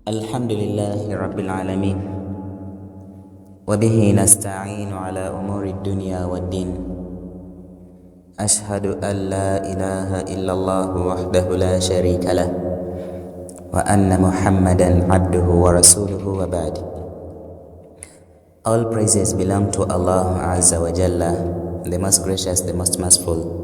الحمد لله رب العالمين وبه نستعين على أمور الدنيا والدين. أشهد أن لا إله إلا الله وحده لا شريك له وأن محمدا عبده ورسوله وبعد. All praises belong to Allah Azza wa Jalla, the most gracious, the most merciful.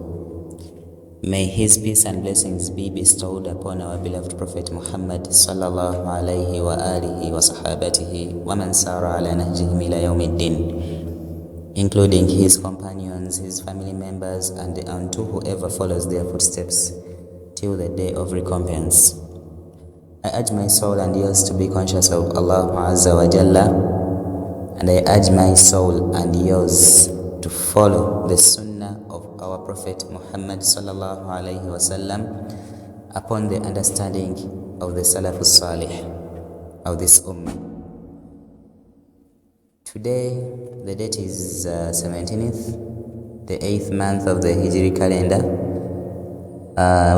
May His peace and blessings be bestowed upon our beloved Prophet Muhammad sallallahu alayhi wa alihi wa sahabatihi wa man sara ala nahjihim ila yawmiddin, including his companions, his family members, and unto whoever follows their footsteps till the day of recompense. I urge my soul and yours to be conscious of Allah Azza wa Jalla, and I urge my soul and yours to follow the sunnah of our Prophet Muhammad sallallahu alayhi wasallam upon the understanding of the Salafus Salih of this ummah. Today, the date is 17th, the 8th month of the Hijri calendar,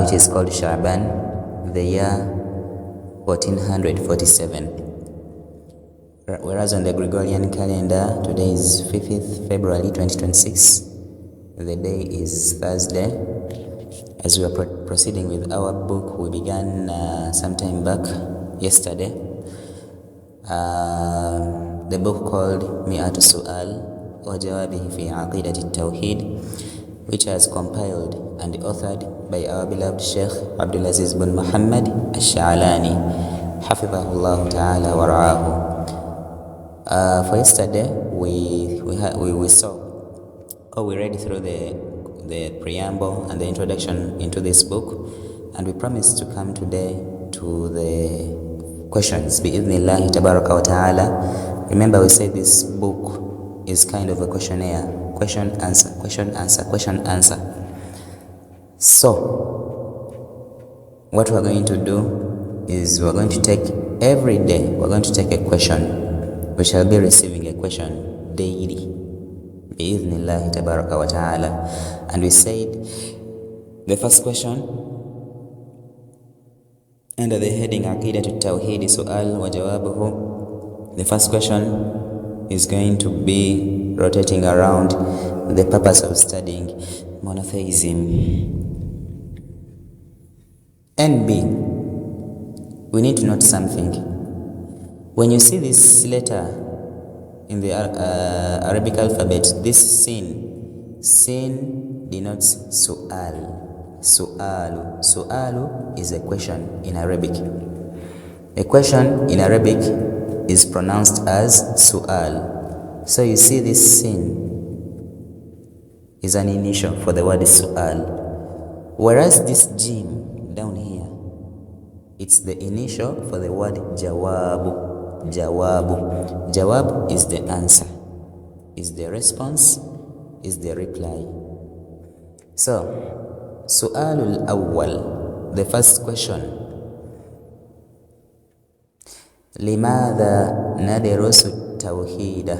which is called Sha'ban, the year 1447. Whereas on the Gregorian calendar, today is 5th February 2026. The day is Thursday. As we are proceeding with our book, we began some time back, yesterday, the book called Mi'atu Su'al wa Jawabihi fi Aqidati Tawhiid, which was compiled and authored by our beloved Sheikh Abdulaziz bin Muhammad Al-Sha'alani, Hafidhahullah Ta'ala wa Ra'ahu. For yesterday, we read through the preamble and the introduction into this book, and we promised to come today to the questions, bi'idhnillahi tabaraka wa ta'ala. Remember, we said this book is kind of a questionnaire, question, answer, question, answer, question, answer. So, what we're going to do is we're going to take every day, we're going to take a question. We shall be receiving a question daily, bi'idhnillahi tabaraka wa ta'ala. And we said the first question under the heading Aqidatu Tawheed Su'al wa Jawabuhu. The first question is going to be rotating around the purpose of studying monotheism. And B, we need to note something. When you see this letter in the Arabic alphabet, this sin denotes su'al. Su'alu is a question in Arabic. A question in Arabic is pronounced as su'al. So you see, this sin is an initial for the word su'al. Whereas this jim down here, it's the initial for the word jawabu. Jawab is the answer, is the response, is the reply. So, su'alul awwal, the first question. Limadha nadirusu tawheed?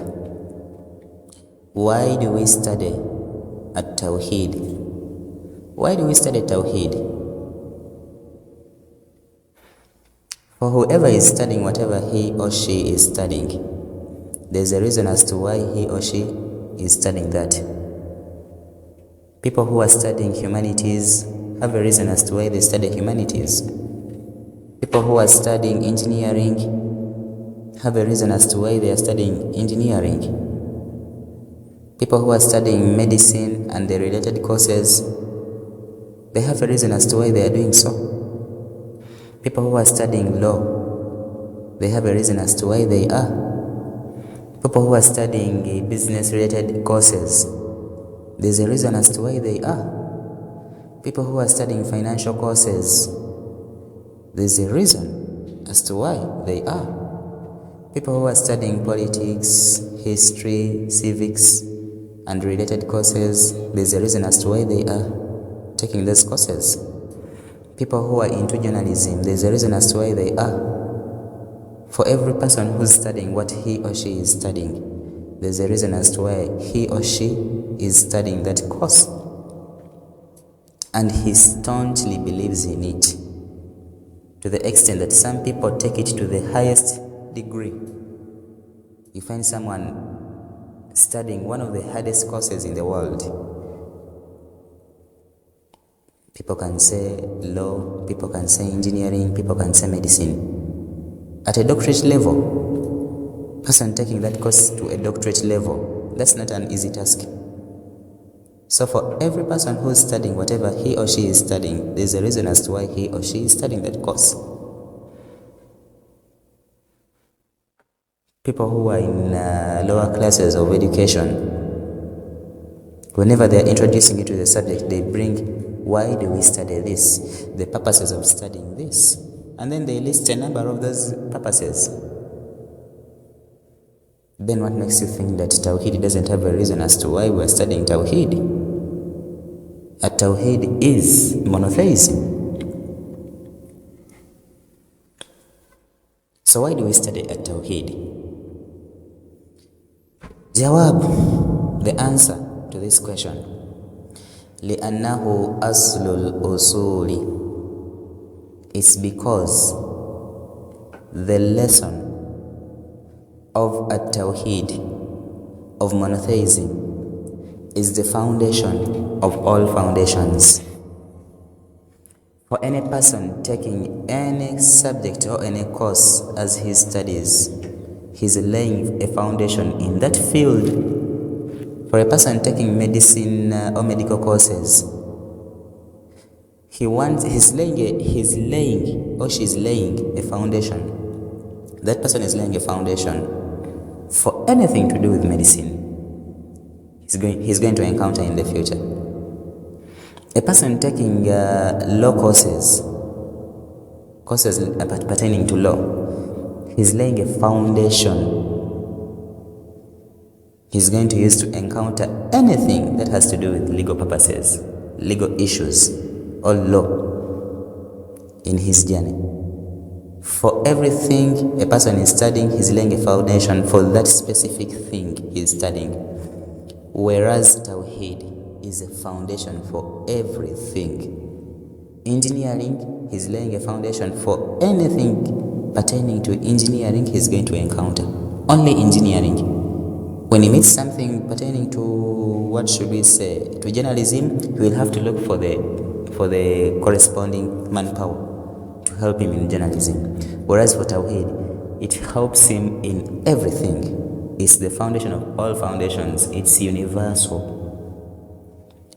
Why do we study at-tawheed? Why do we study tawheed? For whoever is studying whatever he or she is studying, there's a reason as to why he or she is studying that. People who are studying humanities have a reason as to why they study humanities. People who are studying engineering have a reason as to why they are studying engineering. People who are studying medicine and the related courses, they have a reason as to why they are doing so. People who are studying law, they have a reason as to why they are. People who are studying business-related courses, there's a reason as to why they are. People who are studying financial courses, there's a reason as to why they are. People who are studying politics, history, civics, and related courses, there's a reason as to why they are taking those courses. People who are into journalism, there's a reason as to why they are. For every person who's studying what he or she is studying, there's a reason as to why he or she is studying that course. And he staunchly believes in it. to the extent that some people take it to the highest degree. You find someone studying one of the hardest courses in the world. People can say law, people can say engineering, people can say medicine. At a doctorate level, person taking that course to a doctorate level, that's not an easy task. So for every person who is studying whatever he or she is studying, there's a reason as to why he or she is studying that course. People who are in lower classes of education, whenever they are introducing you to the subject, they bring, why do we study this? The purposes of studying this. And then they list a number of those purposes. Then what makes you think that Tawheed doesn't have a reason as to why we are studying Tawheed? Tawheed is monotheism. So why do we study Tawheed? Jawab, the answer to this question. لأنه أصل الأصول. It's because the lesson of Tawheed, of monotheism, is the foundation of all foundations. For any person taking any subject or any course as he studies, he's laying a foundation in that field. For a person taking medicine or medical courses, he's laying or she's laying a foundation. That person is laying a foundation for anything to do with medicine he's going to encounter in the future. A person taking law courses pertaining to law, he's laying a foundation he's going to use to encounter anything that has to do with legal purposes, legal issues, or law in his journey. For everything a person is studying, he's laying a foundation for that specific thing he's studying. Whereas Tawheed is a foundation for everything. Engineering, he's laying a foundation for anything pertaining to engineering he's going to encounter. Only engineering. When he meets something pertaining to, what should we say, to journalism, he will have to look for the corresponding manpower to help him in journalism. Whereas for Tawheed, it helps him in everything. It's the foundation of all foundations. It's universal.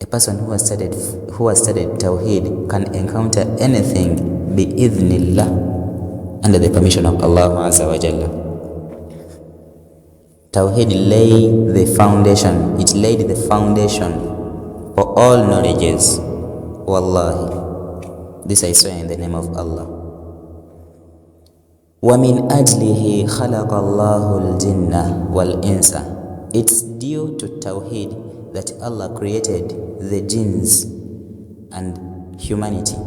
A person who has studied Tawheed can encounter anything bi-idhnillah, under the permission of Allah Azza wa Jalla. Tawheed laid the foundation. It laid the foundation for all knowledges. Wallahi, this I swear in the name of Allah. وَمِنْ أَجْلِهِ خَلَقَ اللَّهُ الْجِنَّ وَالْإِنسَ. It's due to Tawheed that Allah created the jinns and humanity.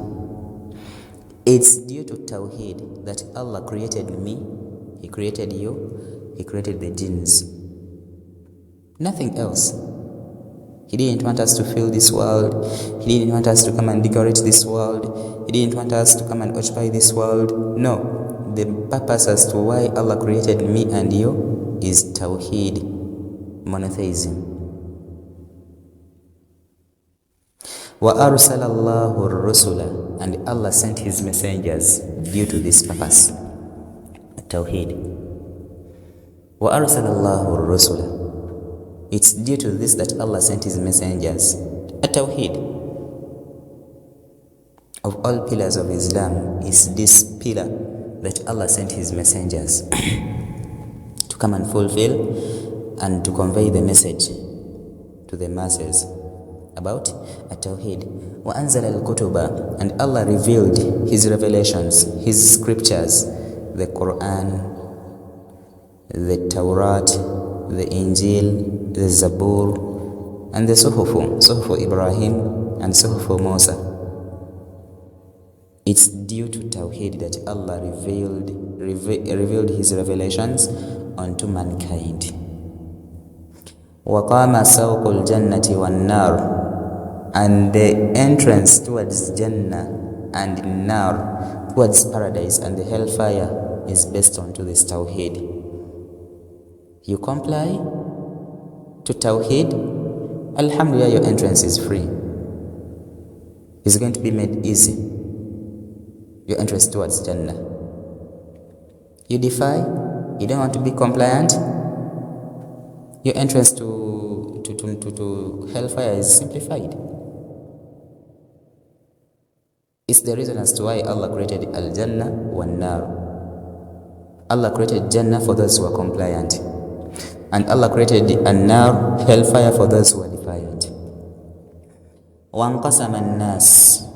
It's due to Tawheed that Allah created me, He created you, He created the jinns. Nothing else. He didn't want us to fill this world. He didn't want us to come and decorate this world. He didn't want us to come and occupy this world. No. The purpose as to why Allah created me and you is Tawheed, monotheism. وَأَرْسَلَ اللَّهُ الرُّسُلَ. And Allah sent His messengers due to this purpose, Tawheed. وَأَرْسَلَ اللَّهُ الرُّسُلَ. It's due to this that Allah sent His messengers, Tawheed. Of all pillars of Islam is this pillar that Allah sent His messengers to come and fulfill and to convey the message to the masses about Tawheed. وَأَنزَلَ الْكُتُبَ. And Allah revealed His revelations, His scriptures, the Quran, the Tawrat, the Injil, the Zabur, and the Suhufu Ibrahim and Suhufu Musa. It's due to Tawheed that Allah revealed His revelations unto mankind. وَقَامَ سَوْقُ الْجَنَّةِ وَالنَّارِ. And the entrance towards Jannah and Nar towards paradise and the hellfire is based on to this Tawheed. You comply to Tawheed, alhamdulillah, your entrance is free. It's going to be made easy. Your entrance towards Jannah. You defy, you don't want to be compliant, your entrance to hellfire is simplified. It's the reason as to why Allah created Al-Jannah wan-Nar. Allah created Jannah for those who are compliant. And Allah created An-Nar, hellfire, for those who are defiant. وَانْقَسَمَ النَّاسِ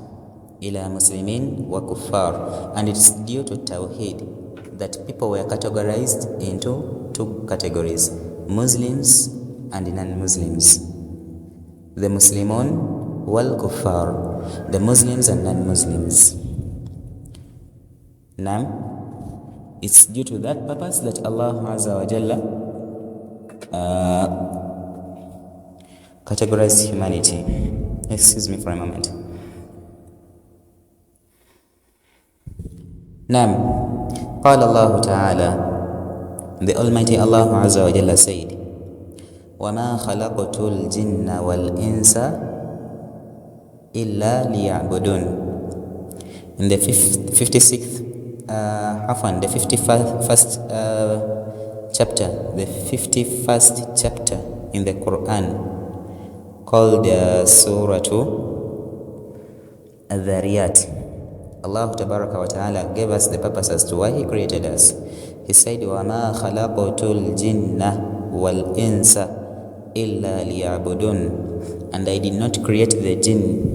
إِلَى مُسْلِمِينَ وَكُفَّارٍ. And it is due to Tawheed that people were categorized into two categories, Muslims and non-Muslims. The Muslimun wal Kuffar, the Muslims and non-Muslims. Now, it's due to that purpose that Allah Azza wa Jalla categorized humanity. Excuse me for a moment. Now, قال الله تعالى, the Almighty Allah Azza wa Jalla said, وَمَا خَلَقْتُ الْجِنَّ وَالْإِنسَ إِلَّا لِيَعْبُدُونَ. In the 56th, the 51st chapter, the 51st chapter in the Quran, called Surah Al-Dhariyat, Allah Tabaraka wa Ta'ala gave us the purpose as to why He created us. He said, وَمَا خَلَقْتُ الْجِنَّ وَالْإِنسَ إِلَّا لِيَعْبُدُونَ. And I did not create the jinn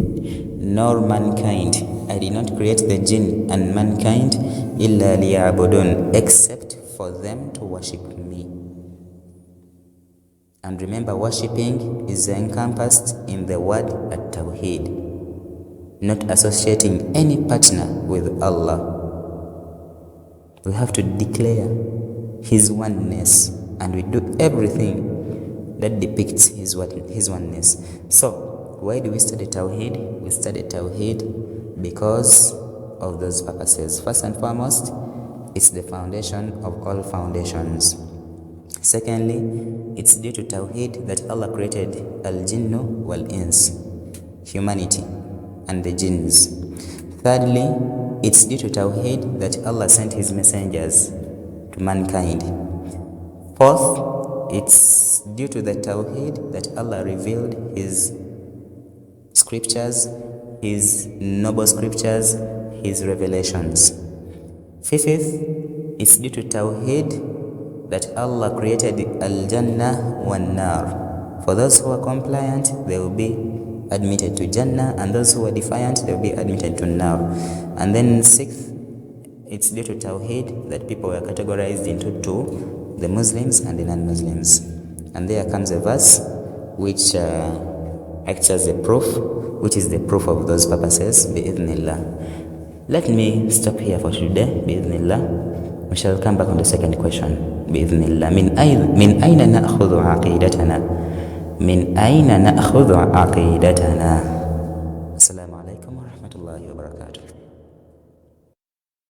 nor mankind. I did not create the jinn and mankind إِلَّا لِيَعْبُدُونَ, except for them to worship me. And remember, worshipping is encompassed in the word at-Tawheed, not associating any partner with Allah. We have to declare His oneness, and we do everything that depicts His oneness. So, why do we study Tawheed? We study Tawheed because of those purposes. First and foremost, it's the foundation of all foundations. Secondly, it's due to Tawheed that Allah created Al-Jinnu wal-Ins, humanity and the jinns. Thirdly, it's due to Tawheed that Allah sent His messengers to mankind. Fourth, it's due to the Tawheed that Allah revealed His scriptures, His noble scriptures, His revelations. Fifth, it's due to Tawheed that Allah created Al-Jannah wan-Nar. For those who are compliant, they will be admitted to Jannah, and those who are defiant, they will be admitted to Nar. And then sixth, it's due to Tawheed that people were categorized into two, the Muslims and the non-Muslims. And there comes a verse which acts as a proof, which is the proof of those purposes, bi'idhnillah. Let me stop here for today, bi'idhnillah. We shall come back on the second question, bi'idhnillah. min ayna na'khudhu aqidatana? Min ayna na'khudhu aqidatana?